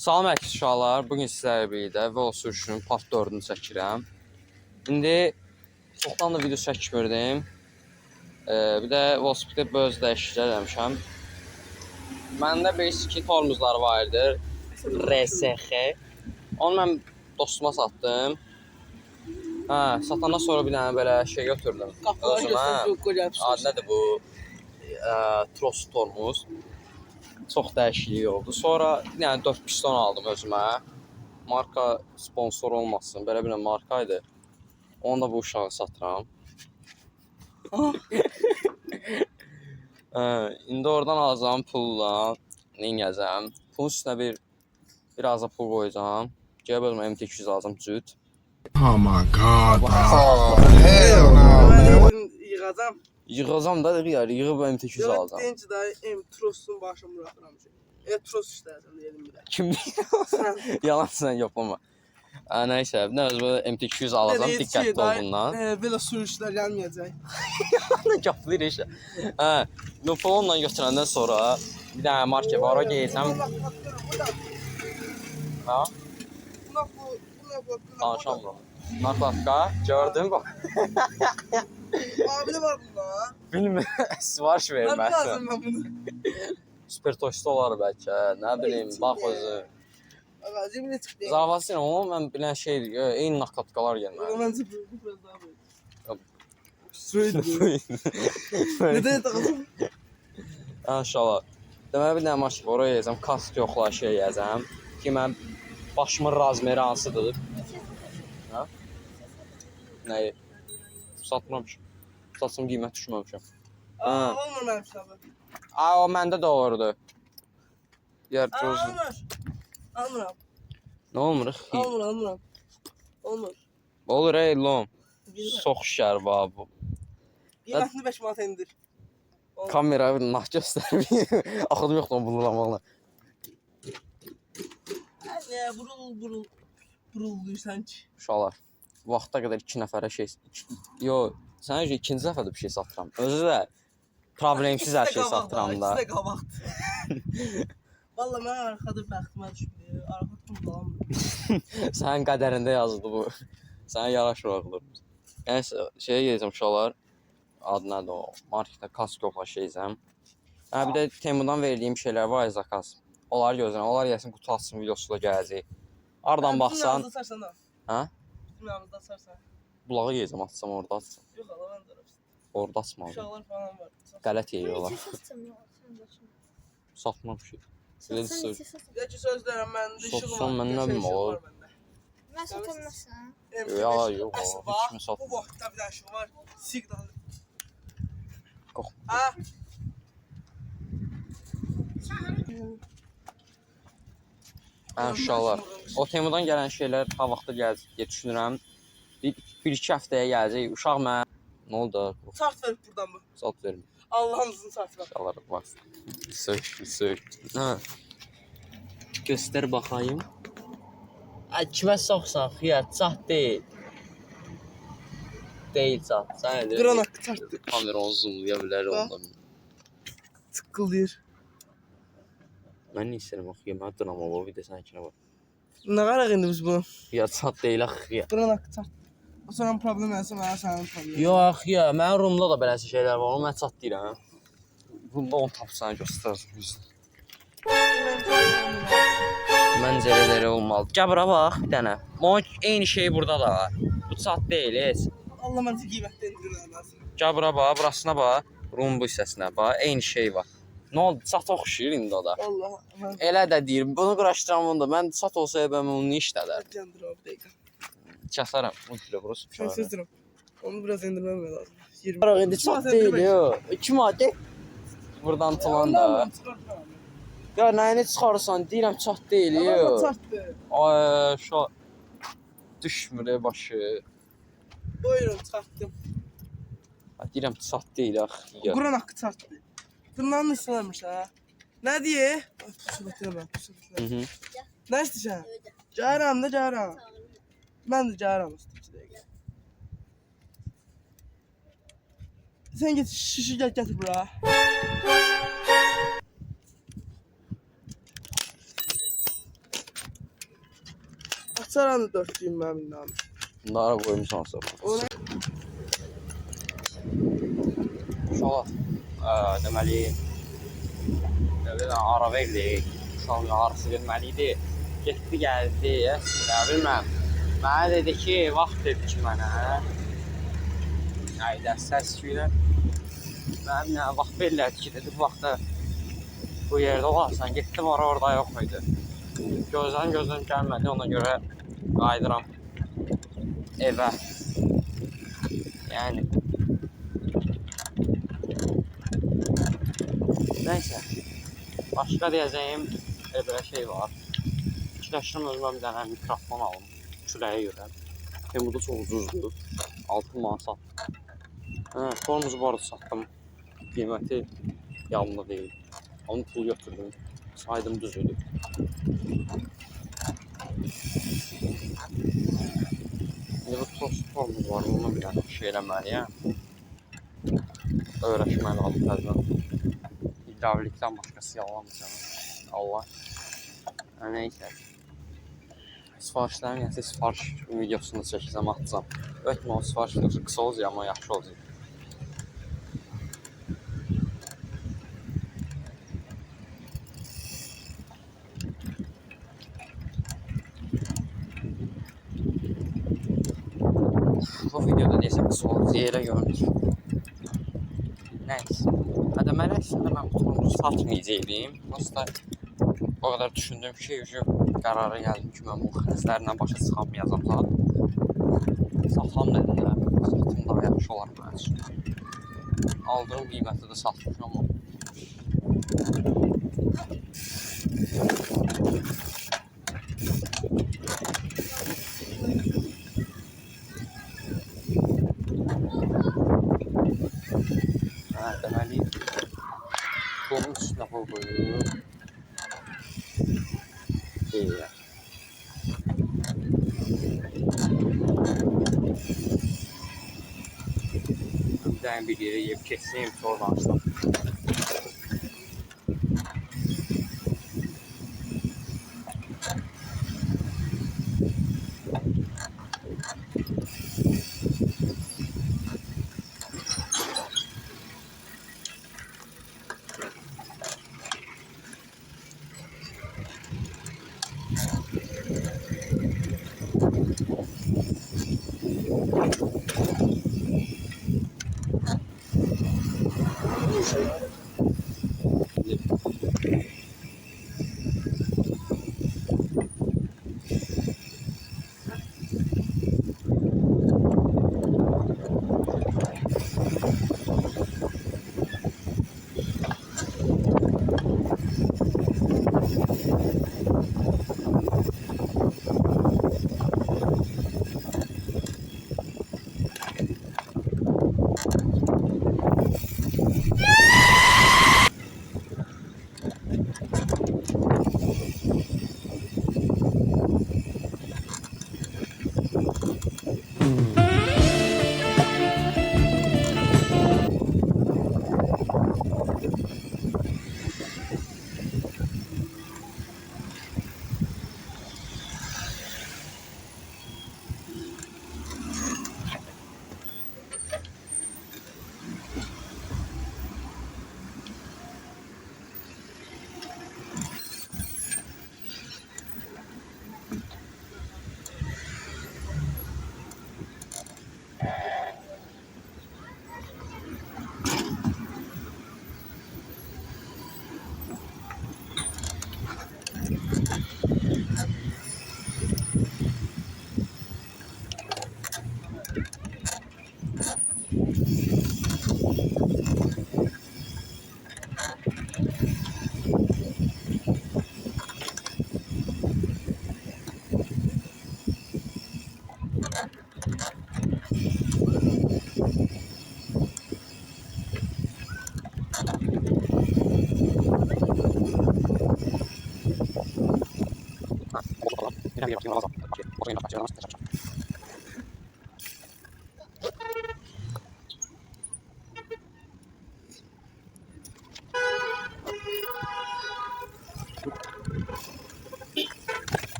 Salam əziz uşaqlar, bugün sizlərlə birlikdə Velo sürüşünün part 4-ünü çəkirəm. İndi çoxdan da video çəkmirdim. Bir də velosipeddə böyük dəyişikliklər eləmişəm. Məndə bir tormozlar var idi, RSX. Onu mən dostuma satdım. Satandan sonra bir dənə belə şey götürdüm özümə. Nədir bu? Tros tormoz. Çox dəyişiklik oldu. Sonra yəni 4 piston aldım özümə. Marka sponsor olmasın. Belə bir marka idi. Onu da bu uşağa satıram. İndi oradan alacağım pulla. Neyəcəm? Pulun üstünə biraz da pul qoyacağım. Gəlib özümə MT200 alacağım cüt. Oh my god. Oh hell no. Yığacam. Yığacam da yığıb MT200 alacağım. Deyinci də Tros'un başını bırakıram. Tros işləyəcəm deyelim bir də. Kim bilir? Yalan sən yoxlama. Nəysə, nə özümə MT200 alacağım diqqətli olduğundan. Belə sürüşlər gəlməyəcək. Ne yapılır işte. Lopolonla götürəndən sonra bir dənə market var, o geyəcəm. Ha? Danışamıram. Nakladka, gördün bak. Abi de var bunda. Bilmiyorum, sipariş verim Ben ben lazım ben bunu. Süper toşda olar bəlkə, nə bilim, bax özü. Ağacım ne çıktı? Zavası ilə onu mən bilən şeydir, eyni nakladkalar gəlmə. Ben zıpladım biraz daha böyle. Söyle. Neden takıldım? İnşallah. Deməli bir dənə market var, oraya yeyəcəm, kask yoxla şey yeyəcəm. Ki mən başımın razmeri hansıdır? Ha? Nəyi? Satmamışım. Satsam qiymət düşməmişəm. Olmur benim şabı. O məndə də olurdu. Yer cüzdür. Olmur. Almıram. Nə olmur? Almıram. Olmur. Olur ey lom. Sox şər var bu. Qiymətini 5 manat indir. Kamera nah göstərmir. Axıdım yoxdur buluramalı. Ne burul deyirsən ki. Uşaqlar, vaxta qədər 2 nəfərə şey... Yox, sənə görə ikinci dəfədə bir şey satıram. Özü də problemsiz hər şey satıram da. İkisi də qabaqdır. Valla mən arxada bəxtimə düşmür. Arxada dolanmır. Sənin qədərində yazıldı bu. Sənə yaraşır ağılır. Yəni, şeyə gedəcəm uşaqlar. Adı nədir o? Marketdə kask yoxla şeyəcəm. Bir də Temudan verdiyim şeylər var ya, zakaz. Onları gözləyəm. Onlar gəlsin, qutu açsın, videosu da gələcək. Aradan baxsan... Bizim sarsan da. Hə? Bizim yanımızda sarsan. Bulağı gedəcəm, açsam orada açsam. Yox, Allah ben de. Orada açmalıyım. Uşaqlar falan var. Qələt yeyiyorlar. Satma bir şey. Elə söz. Bir ki sözlərəm məndə işığım var. Satsan mən nə bilim olur. Mən satamazsan. Ya, yox, heç kimi satma. Bu vaxtda bir də işıq var. Siqnal. Qox. Ha? Uşaqlar, o Temudan gələn şeylər ha vaxtda gələcək deyə düşünürəm. Bir-iki həftəyə gələcək. Uşaq mənə... Nə oldu? Sart verib buradan bu. Sat verim. Allah'ınızın sartı var. Uşaqlar, bax. Sök. Göstər baxayım. Kimə soxsan, xiyar, çat deyil. Deyil çat. Sən elə... Qıran haqqı çartdı. Kamera onu zoomlaya bilər ondan. Tıqqıldayır. Mən nə istəyirəm axı, mən drama o video sənəkinə bax. Nə qaraq indi biz bunu? Ya çat deyil axı ya. Qıran haqqı çartdı. O sənin problem eləsə, mənə sənin problem. Yox axı ya, mənim rumda da beləsi şeylər var, onu mən çat deyirəm. Bunda onu tapıb sənə göstərəcəm. Məncə elə olmalı. Gəl bura bax bir dənə. Eyni şey burada da var. Bu çat deyil heç. Allah məncə qiymətdə indirirəm lazım. Gəl bura bax, burasına bax. Rum bu hissəsinə bax. Eyni şey var. Nə oldu? Çat oxşuyur indi o da. Allah. Elə də deyirəm. Bunu quraşdıram bunu da. Mən çat olsa mən onu nə işlədər? Candır abi dəqiqə. Kəsərəm. Bu kilə burası. Şu an sözdirəm. Onu biraz indirmem lazım. 20. Bırak indi çat deyil yo. 2 madde. Buradan tulan da. Ya nəyini çıxarırsan? Deyirəm çat deyil yo. Allah çartdı. Ay şu düşmür başı. Buyurun çartdım. Deyirəm çat deyil axı. Quran haqqı çartdı. Dırnağını ıslanmış ha. Ne diye? Pusulatıram ben pusulatıram. Ne istəyirsən? Cayram da cayram. Ben de cayram istəyirəm. Sen git şişi getir bura. Açaram da 4 gün mənim inanım. Bunları qoymuşam sonra. Ona Uşaqlar, deməli, ara verdik. Uşaqın arası verməli idi. Getdi, gəldi, əslində, bilməm. Mənə dedi ki, vaxt dedi ki mənə. Ayda səs küylə. Mənə vaxt verirlərdi ki, dedi, bu vaxtda bu yerdə olarsan. Getdim, orada yox idi. Gözləm gəlmədi, ona görə qayıdıram evə. Yəni, nəysə, başqa deyəcəyim belə şey var. Fikirləşirəm özümə bir dənə mikrofon alım, küləyə görə. Bu da çox ucuzdur, 6 manat satdım. Formuzu bu arada satdım, qiyməti yanımda deyil. Onun pulu götürdüm, saydım düzüdür. Bu tost formumuz var, onu bir dənə şey eləməliyəm. Öyrəşməli alıb təzdən. Hidravlikdən başqası yalanmayacaq. Allah. Neysə. Sifarişlərin yəni sifariş videosunu çəkəcəm, atacam. Ötmə o sifariş videosu qısa olacaq, amma yaxşı olacaq. Bu videoda deyəsən qısa olacaq, yerə görünür. Nəysə. Deməli, əslində mən bu turumuzu satmayacaqdım. Aslında o qədər düşündüm ki, qərara gəldim ki, mən bu xərclərlə başa çıxamayacam zaten. Satam dedilər, satım daha yaxşı olar mənim üçün. Aldığım qiymətdə də satmışam ama. Deməli, bunun üstünə qoyuyorum. Belə. Ben bir yere yiyip keseyim sonra açsam.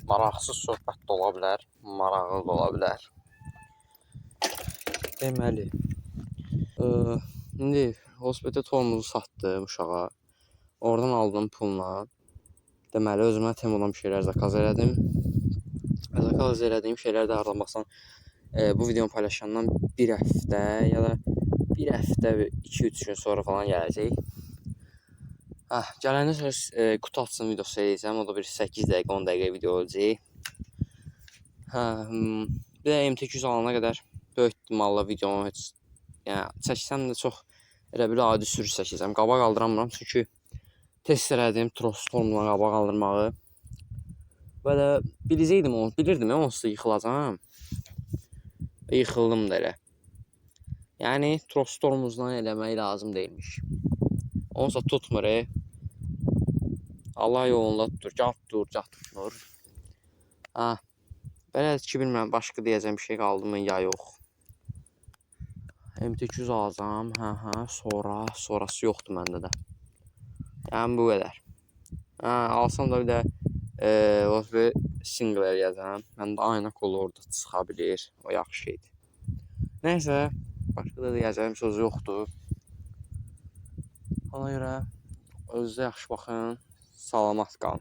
Maraqsız söhbət də ola bilər, maraqlı da ola bilər. Deməli, indi velosiped tormuzu satdım uşağa. Oradan aldığım pulla deməli özümə Temudan bir şeylər zakaz elədim. Zakaz elədiyim şeylər də hardan baxsan bu videonu paylaşandan bir həftə ya da bir həftə 2-3 gün sonra falan gələcək. Gələndə sonra qutu açsın videosu eləyəcəm. O da bir 8 dəqiqə 10 dəqiqə video olacaq. Bir də MT200 alana qədər böyük ihtimalla videonu heç çəksəm də çox elə bir adi sürüş çəkəcəm. Qaba qaldıramıram çünki test elədim Trostormla qaba qaldırmağı. Və də bilirdim onsuz da yıxılacam. Yıxıldım da elə. Yəni Trostormuzdan eləmək lazım deyilmiş. Onsa tutmur. Allah yolunda tutur. Gah tutur, gah tutmur. Belədir ki, bilmirəm, başqa deyəcəm bir şey qaldı mı ya yox. MT200 alacam. Sonrası yoxdur məndə də. Yəni bu qədər. Alsam da bir də velosiped single eləyəcəm. Məndə ayna kolu orada çıxa bilir. O yaxşı şeydir. Nəysə, başqa da deyəcəyim söz yoxdur. Ona görə özünüzə yaxşı baxın, salamat qalın.